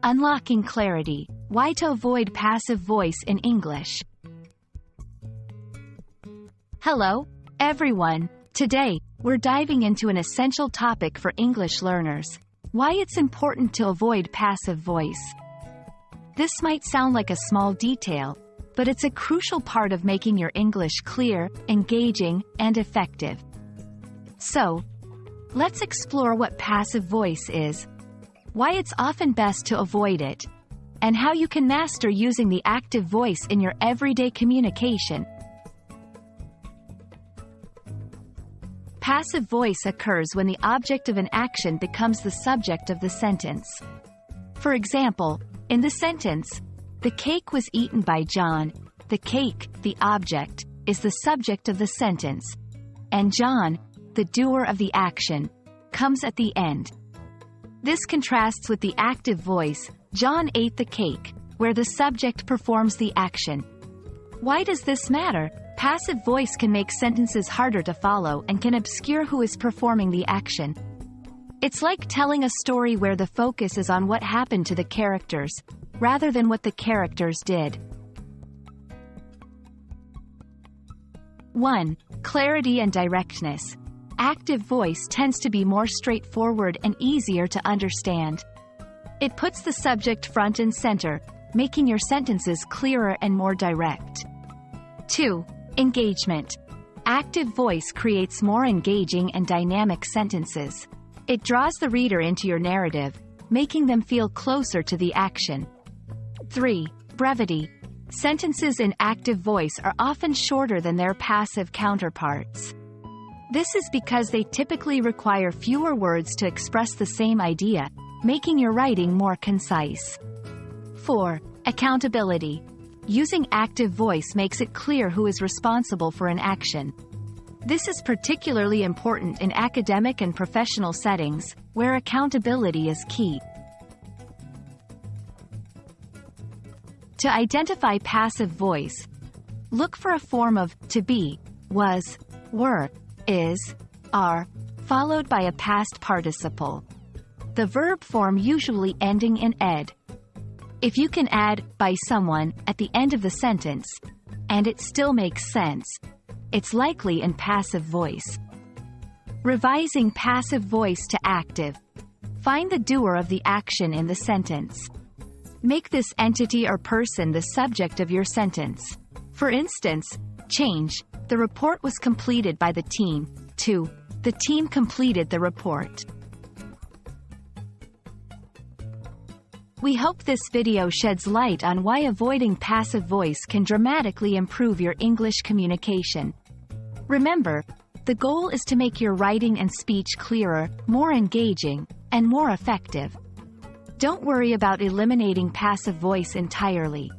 Unlocking clarity. Why to avoid passive voice in English. Hello, everyone. Today, we're diving into an essential topic for English learners: why it's important to avoid passive voice. This might sound like a small detail, but it's a crucial part of making your English clear, engaging, and effective. So, let's explore what passive voice is, why it's often best to avoid it, and how you can master using the active voice in your everyday communication. Passive voice occurs when the object of an action becomes the subject of the sentence. For example, in the sentence, "The cake was eaten by John," the cake, the object, is the subject of the sentence, and John, the doer of the action, comes at the end. This contrasts with the active voice, "John ate the cake," where the subject performs the action. Why does this matter? Passive voice can make sentences harder to follow and can obscure who is performing the action. It's like telling a story where the focus is on what happened to the characters, rather than what the characters did. 1. Clarity and directness. Active voice tends to be more straightforward and easier to understand. It puts the subject front and center, making your sentences clearer and more direct. 2. Engagement. Active voice creates more engaging and dynamic sentences. It draws the reader into your narrative, making them feel closer to the action. 3. Brevity. Sentences in active voice are often shorter than their passive counterparts. This is because they typically require fewer words to express the same idea, making your writing more concise. 4. Accountability. Using active voice makes it clear who is responsible for an action. This is particularly important in academic and professional settings, where accountability is key. To identify passive voice, look for a form of to be, was, were, is, are, followed by a past participle. The verb form usually ending in ed. If you can add by someone at the end of the sentence, and it still makes sense, it's likely in passive voice. Revising passive voice to active. Find the doer of the action in the sentence. Make this entity or person the subject of your sentence. For instance, change, "The report was completed by the team," to "The team completed the report." We hope this video sheds light on why avoiding passive voice can dramatically improve your English communication. Remember, the goal is to make your writing and speech clearer, more engaging, and more effective. Don't worry about eliminating passive voice entirely.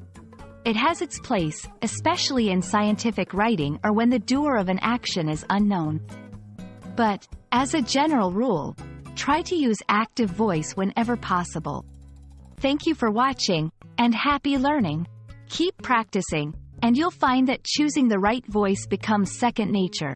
It has its place, especially in scientific writing or when the doer of an action is unknown. But, as a general rule, try to use active voice whenever possible. Thank you for watching, and happy learning. Keep practicing, and you'll find that choosing the right voice becomes second nature.